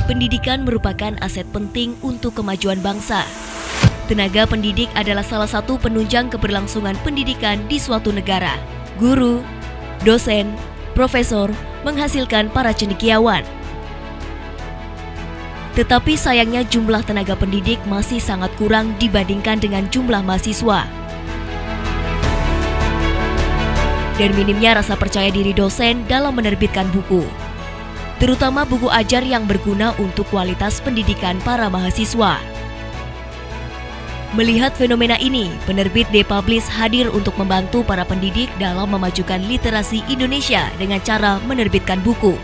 Pendidikan merupakan aset penting untuk kemajuan bangsa. Tenaga pendidik adalah salah satu penunjang keberlangsungan pendidikan di suatu negara. Guru, dosen, profesor menghasilkan para cendekiawan. Tetapi sayangnya jumlah tenaga pendidik masih sangat kurang dibandingkan dengan jumlah mahasiswa. Dan minimnya rasa percaya diri dosen dalam menerbitkan buku, terutama buku ajar yang berguna untuk kualitas pendidikan para mahasiswa. Melihat fenomena ini, penerbit D-Publish hadir untuk membantu para pendidik dalam memajukan literasi Indonesia dengan cara menerbitkan buku.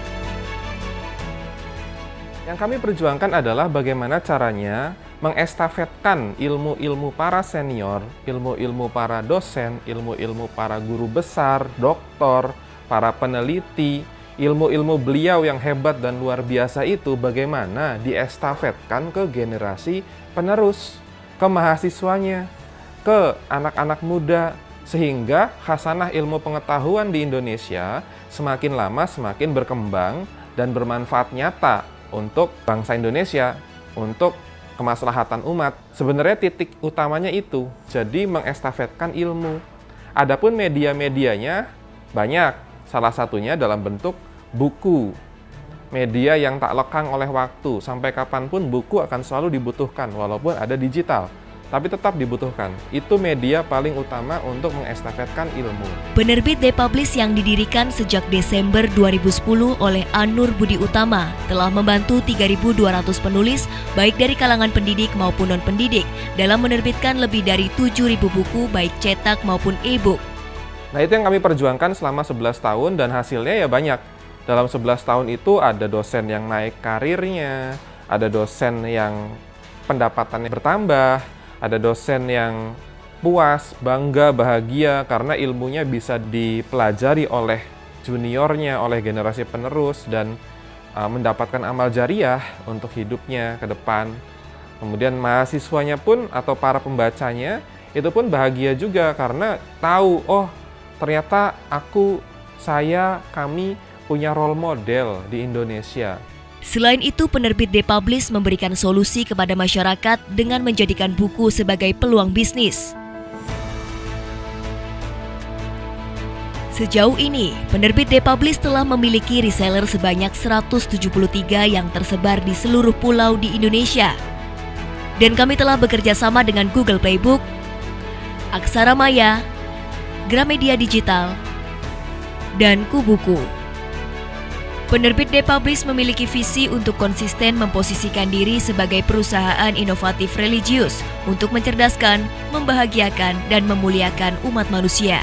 Yang kami perjuangkan adalah bagaimana caranya mengestafetkan ilmu-ilmu para senior, ilmu-ilmu para dosen, ilmu-ilmu para guru besar, doktor, para peneliti, ilmu-ilmu beliau yang hebat dan luar biasa itu bagaimana diestafetkan ke generasi penerus, ke mahasiswanya, ke anak-anak muda, sehingga khasanah ilmu pengetahuan di Indonesia semakin lama semakin berkembang dan bermanfaat nyata untuk bangsa Indonesia, untuk kemaslahatan umat. Sebenarnya titik utamanya itu, jadi mengestafetkan ilmu. Adapun media-medianya banyak, salah satunya dalam bentuk buku. Media yang tak lekang oleh waktu, sampai kapanpun buku akan selalu dibutuhkan, walaupun ada digital. Tapi tetap dibutuhkan. Itu media paling utama untuk mengestafetkan ilmu. Penerbit D-Publish yang didirikan sejak Desember 2010 oleh Anur Budi Utama telah membantu 3.200 penulis baik dari kalangan pendidik maupun non-pendidik dalam menerbitkan lebih dari 7.000 buku baik cetak maupun e-book. Nah, itu yang kami perjuangkan selama 11 tahun dan hasilnya ya banyak. Dalam 11 tahun itu ada dosen yang naik karirnya, ada dosen yang pendapatannya bertambah, ada dosen yang puas, bangga, bahagia karena ilmunya bisa dipelajari oleh juniornya, oleh generasi penerus dan mendapatkan amal jariah untuk hidupnya ke depan. Kemudian mahasiswanya pun atau para pembacanya itu pun bahagia juga karena tahu, oh ternyata kami punya role model di Indonesia. Selain itu, penerbit D-Publish memberikan solusi kepada masyarakat dengan menjadikan buku sebagai peluang bisnis. Sejauh ini, penerbit D-Publish telah memiliki reseller sebanyak 173 yang tersebar di seluruh pulau di Indonesia. Dan kami telah bekerja sama dengan Google Playbook, Aksara Maya, Gramedia Digital, dan Kubuku. Penerbit D-Publish memiliki visi untuk konsisten memposisikan diri sebagai perusahaan inovatif religius untuk mencerdaskan, membahagiakan, dan memuliakan umat manusia.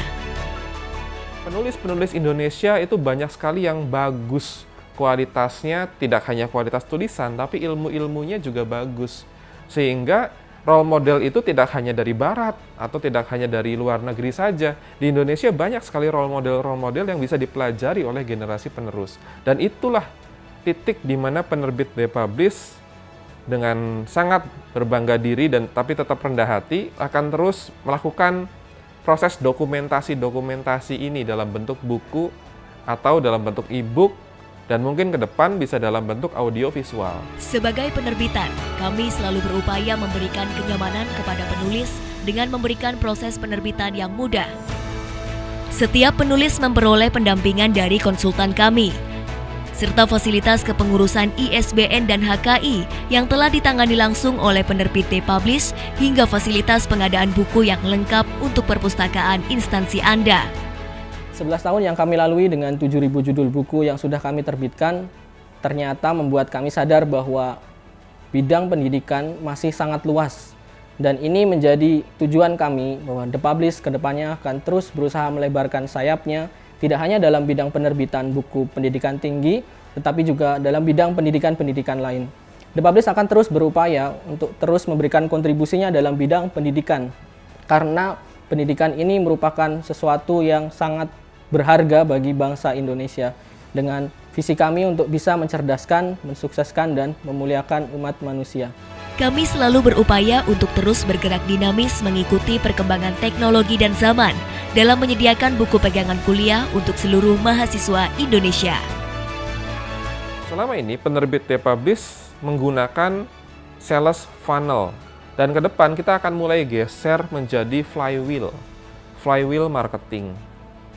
Penulis-penulis Indonesia itu banyak sekali yang bagus kualitasnya, tidak hanya kualitas tulisan, tapi ilmu-ilmunya juga bagus. Sehingga role model itu tidak hanya dari barat atau tidak hanya dari luar negeri saja. Di Indonesia banyak sekali role model yang bisa dipelajari oleh generasi penerus. Dan itulah titik di mana penerbit D-Publish dengan sangat berbangga diri dan tapi tetap rendah hati akan terus melakukan proses dokumentasi ini dalam bentuk buku atau dalam bentuk e-book, dan mungkin ke depan bisa dalam bentuk audio visual. Sebagai penerbitan, kami selalu berupaya memberikan kenyamanan kepada penulis dengan memberikan proses penerbitan yang mudah. Setiap penulis memperoleh pendampingan dari konsultan kami, serta fasilitas kepengurusan ISBN dan HKI yang telah ditangani langsung oleh penerbit D-Publish hingga fasilitas pengadaan buku yang lengkap untuk perpustakaan instansi Anda. 11 tahun yang kami lalui dengan 7.000 judul buku yang sudah kami terbitkan ternyata membuat kami sadar bahwa bidang pendidikan masih sangat luas. Dan ini menjadi tujuan kami bahwa D-Publish kedepannya akan terus berusaha melebarkan sayapnya, tidak hanya dalam bidang penerbitan buku pendidikan tinggi, tetapi juga dalam bidang pendidikan-pendidikan lain. D-Publish akan terus berupaya untuk terus memberikan kontribusinya dalam bidang pendidikan, karena pendidikan ini merupakan sesuatu yang sangat berharga bagi bangsa Indonesia, dengan visi kami untuk bisa mencerdaskan, mensukseskan, dan memuliakan umat manusia. Kami selalu berupaya untuk terus bergerak dinamis mengikuti perkembangan teknologi dan zaman dalam menyediakan buku pegangan kuliah untuk seluruh mahasiswa Indonesia. Selama ini penerbit D-Publish menggunakan sales funnel. Dan ke depan kita akan mulai geser menjadi flywheel marketing.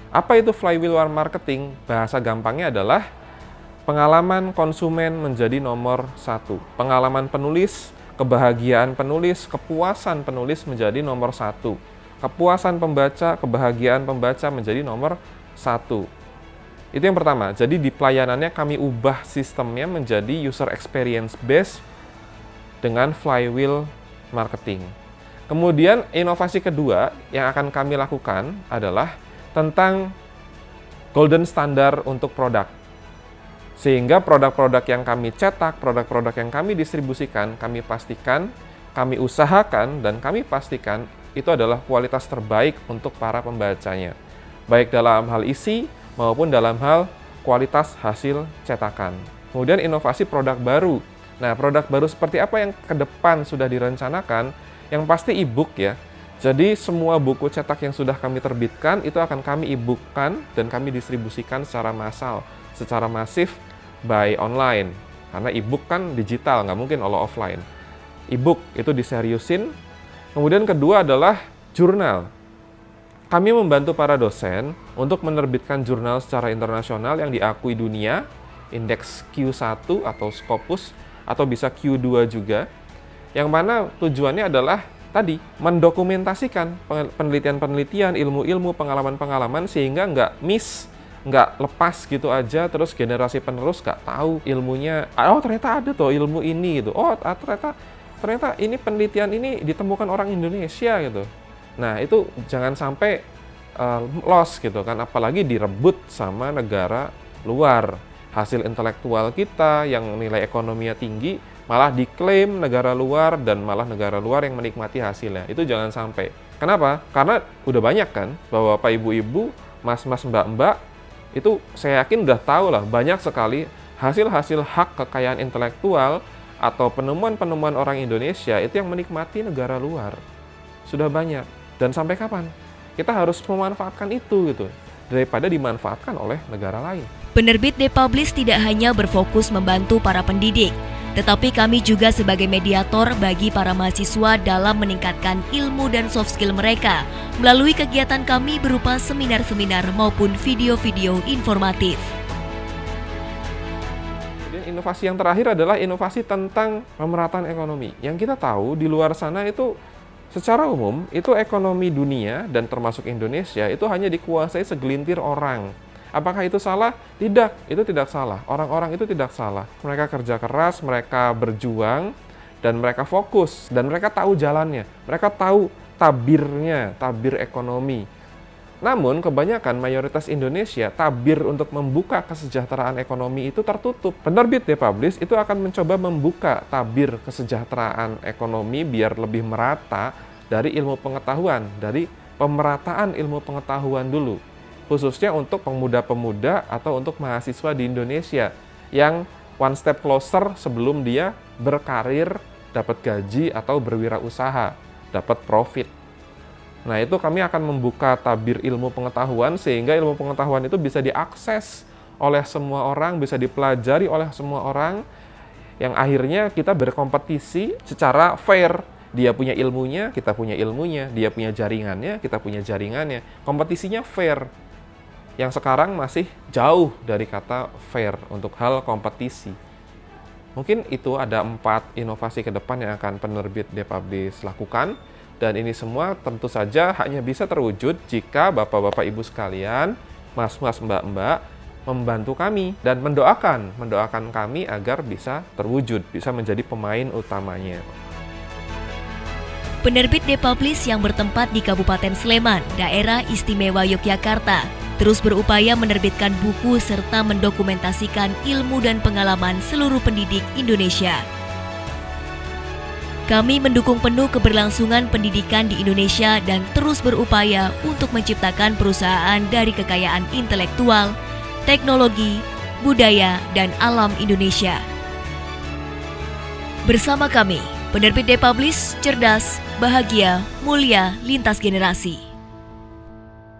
Apa itu flywheel marketing? Bahasa gampangnya adalah pengalaman konsumen menjadi nomor satu. Pengalaman penulis, kebahagiaan penulis, kepuasan penulis menjadi nomor satu. Kepuasan pembaca, kebahagiaan pembaca menjadi nomor satu. Itu yang pertama. Jadi di pelayanannya kami ubah sistemnya menjadi user experience based dengan flywheel marketing. Kemudian inovasi kedua yang akan kami lakukan adalah tentang golden standard untuk produk. Sehingga produk-produk yang kami cetak, produk-produk yang kami distribusikan, kami pastikan, kami usahakan, dan kami pastikan itu adalah kualitas terbaik untuk para pembacanya. Baik dalam hal isi maupun dalam hal kualitas hasil cetakan. Kemudian inovasi produk baru. Nah, produk baru seperti apa yang ke depan sudah direncanakan? Yang pasti e-book ya. Jadi semua buku cetak yang sudah kami terbitkan itu akan kami e-bookkan dan kami distribusikan secara massal, secara masif by online. Karena e-book kan digital, nggak mungkin all offline. E-book itu diseriusin. Kemudian kedua adalah jurnal. Kami membantu para dosen untuk menerbitkan jurnal secara internasional yang diakui dunia, indeks Q1 atau Scopus, atau bisa Q2 juga, yang mana tujuannya adalah tadi, mendokumentasikan penelitian-penelitian, ilmu-ilmu, pengalaman-pengalaman, sehingga nggak lepas gitu aja, terus generasi penerus nggak tahu ilmunya, oh ternyata ada tuh ilmu ini gitu, oh ternyata ini penelitian ini ditemukan orang Indonesia gitu. Nah itu jangan sampai loss gitu kan, apalagi direbut sama negara luar. Hasil intelektual kita yang nilai ekonominya tinggi malah diklaim negara luar dan malah negara luar yang menikmati hasilnya. Itu jangan sampai. Kenapa? Karena udah banyak kan Bapak ibu-ibu, mas-mas mbak-mbak itu saya yakin udah tahu lah banyak sekali hasil-hasil hak kekayaan intelektual atau penemuan-penemuan orang Indonesia itu yang menikmati negara luar. Sudah banyak. Dan sampai kapan? Kita harus memanfaatkan itu gitu daripada dimanfaatkan oleh negara lain. Penerbit Depublish tidak hanya berfokus membantu para pendidik, tetapi kami juga sebagai mediator bagi para mahasiswa dalam meningkatkan ilmu dan soft skill mereka melalui kegiatan kami berupa seminar-seminar maupun video-video informatif. Kemudian inovasi yang terakhir adalah inovasi tentang pemerataan ekonomi. Yang kita tahu di luar sana itu secara umum itu ekonomi dunia dan termasuk Indonesia itu hanya dikuasai segelintir orang. Apakah itu salah? Tidak, itu tidak salah. Orang-orang itu tidak salah. Mereka kerja keras, mereka berjuang, dan mereka fokus, dan mereka tahu jalannya. Mereka tahu tabirnya, tabir ekonomi. Namun, kebanyakan mayoritas Indonesia, tabir untuk membuka kesejahteraan ekonomi itu tertutup. Penerbit Depublish itu akan mencoba membuka tabir kesejahteraan ekonomi biar lebih merata dari ilmu pengetahuan, dari pemerataan ilmu pengetahuan dulu. Khususnya untuk pemuda-pemuda atau untuk mahasiswa di Indonesia yang one step closer sebelum dia berkarir, dapat gaji atau berwirausaha, dapat profit. Nah itu kami akan membuka tabir ilmu pengetahuan sehingga ilmu pengetahuan itu bisa diakses oleh semua orang, bisa dipelajari oleh semua orang, yang akhirnya kita berkompetisi secara fair. Dia punya ilmunya, kita punya ilmunya, dia punya jaringannya, kita punya jaringannya. Kompetisinya fair. Yang sekarang masih jauh dari kata fair untuk hal kompetisi. Mungkin itu ada 4 inovasi ke depan yang akan penerbit Depublish lakukan. Dan ini semua tentu saja hanya bisa terwujud jika Bapak-Bapak Ibu sekalian, Mas-Mas Mbak-Mbak membantu kami dan mendoakan kami agar bisa terwujud, bisa menjadi pemain utamanya. Penerbit Depublish yang bertempat di Kabupaten Sleman, Daerah Istimewa Yogyakarta, terus berupaya menerbitkan buku serta mendokumentasikan ilmu dan pengalaman seluruh pendidik Indonesia. Kami mendukung penuh keberlangsungan pendidikan di Indonesia dan terus berupaya untuk menciptakan perusahaan dari kekayaan intelektual, teknologi, budaya, dan alam Indonesia. Bersama kami, Penerbit Depublish, cerdas, bahagia, mulia, lintas generasi.